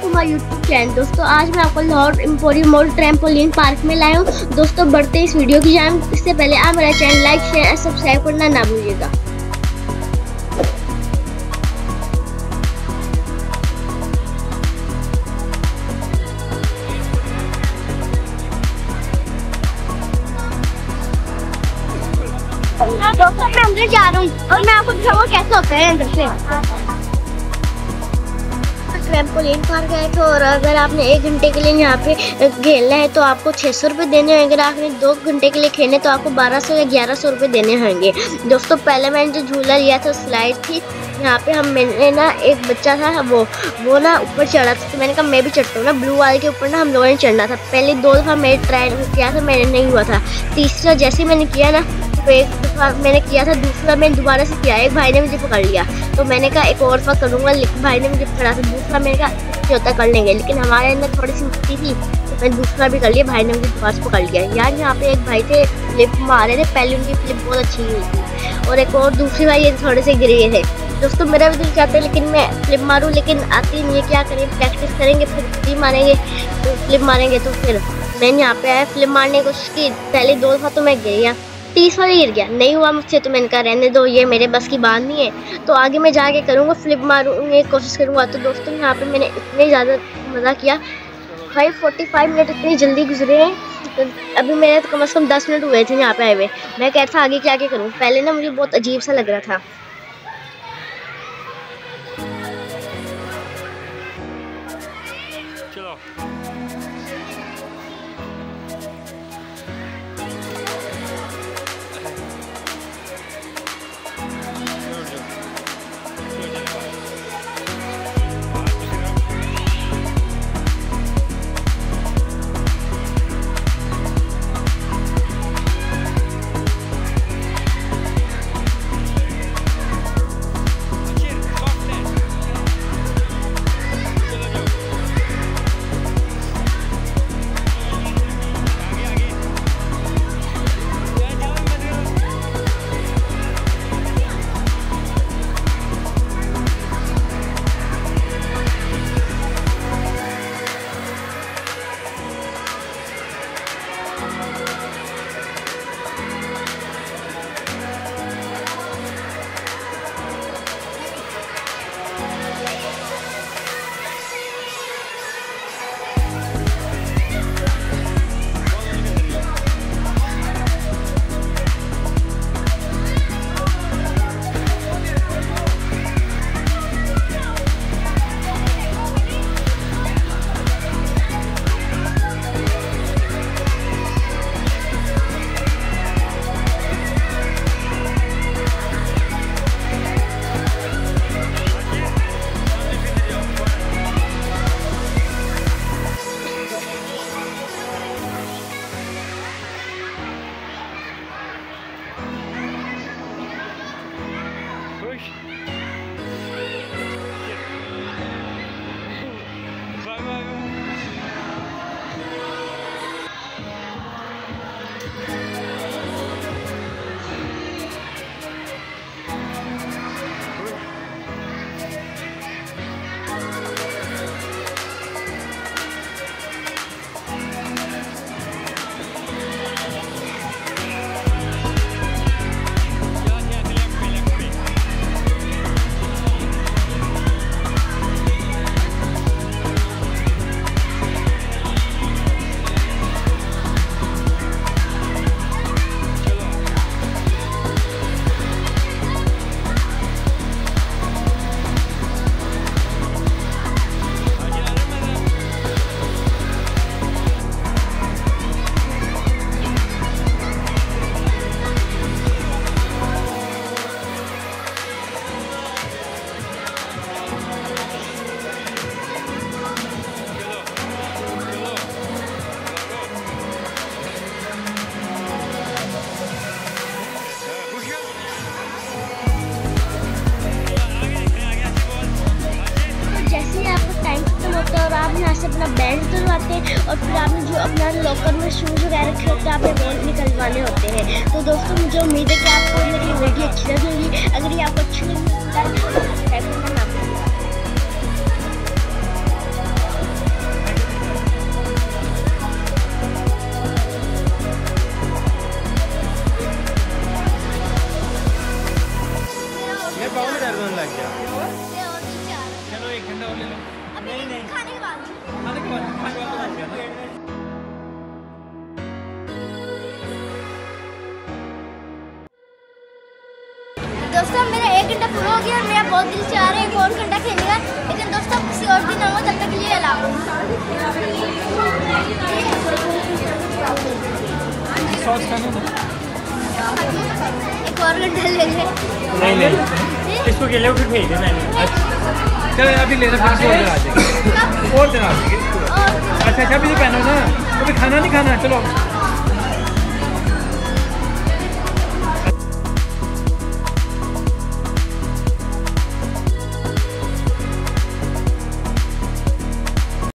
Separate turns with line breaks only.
To my YouTube channel. दोस्तों आज मैं आपको Lahore emporium mall trampoline park में लाया हूँ। दोस्तों बढ़ते इस वीडियो की जान इससे पहले आप मेरा चैनल लाइक शेयर और सब्सक्राइब करना ना भूलिएगा। दोस्तों मैं अंदर जा रहा हूँ और मैं आपको दिखाऊंगा कैसे होता है अंदर से। ट्रैम्पोलिन पार्क है तो और अगर आपने 1 घंटे के लिए यहाँ पे खेलना है तो आपको 600 रुपये देने होंगे। अगर आपने 2 घंटे के लिए खेलने तो आपको 1200 या 1100 रुपये देने होंगे। दोस्तों पहले मैंने जो झूला लिया था स्लाइड थी, यहाँ पे मैंने ना एक बच्चा था वो ना ऊपर चढ़ा था, तो मैंने कहा मैं भी चढ़ता हूँ ना। ब्लू वाले के ऊपर ना हम लोगों ने चढ़ना था। पहले 2 दफ़ा मैंने ट्राई किया था, मैंने नहीं हुआ था। तीसरा जैसे मैंने किया ना तो एक दफ़ा मैंने किया था, दूसरा मैंने दोबारा से किया, एक भाई ने मुझे पकड़ लिया तो मैंने कहा एक और दफ़ा करूँगा, लेकिन भाई ने मुझे पकड़ा था। दूसरा मैंने कहा कुछ होता कर लेंगे, लेकिन हमारे अंदर थोड़ी सी मस्ती थी तो मैंने दूसरा भी कर लिया। भाई ने मुझे दोबारा से पकड़ लिया। यार यहाँ पे एक भाई थे फ्लिप मारे थे, पहले उनकी फ्लिप बहुत अच्छी हुई थी और एक और दूसरी भाई ये थोड़े से गिर गए थे। दोस्तों मेरा भी दिल चाहता है लेकिन मैं फ्लिप मारूँ, लेकिन आती नहीं है। क्या करें, प्रैक्टिस करेंगे फिर फ्लिप मारेंगे, तो फ्लिप मारेंगे तो फिर मैंने यहाँ पे आया फ्लिप मारने की कोशिश की। पहले 2 दफ़ा तो मैं गिर गया, 30 वाले गिर गया, नहीं हुआ मुझसे तो मैंने कहा रहने दो, ये मेरे बस की बात नहीं है। तो आगे मैं जाके करूँगा, फ्लिप मारूँगी, कोशिश करूँगा। तो दोस्तों यहाँ पे मैंने इतने ज़्यादा मज़ा किया, 45 मिनट इतनी जल्दी गुजरे हैं। तो अभी मेरे तो कम से कम 10 मिनट हुए थे यहाँ पे आए हुए। मैं कहता था आगे क्या करूँ। पहले ना मुझे बहुत अजीब सा लग रहा था। चलो से अपना बैंड उतरवाते हैं और फिर आपने जो अपना लॉकर में शूज़ वगैरह रखे होते हैं आपने वो निकलवाने होते हैं। तो दोस्तों मुझे उम्मीद है कि आपको मेरी वीडियो अच्छी लगेगी। अगर ये आपको अच्छी लगी तो दोस्तों मेरा 1 घंटा पूरा हो गया और मेरा बहुत दिल चाह रहा है 1 और घंटा खेलने का, लेकिन दोस्तों किसी और दिन आऊँगा, तब तक के लिए अलाउ। एक और घंटा ले ले।
नहीं इसको खेले फिर भेज देना। चलो अभी ले रहे फिर और दिन आ जाएगी। और दिन आ जाएगी। अच्छा अभी तो पहनो ना, अभी खाना नहीं खाना, चलो।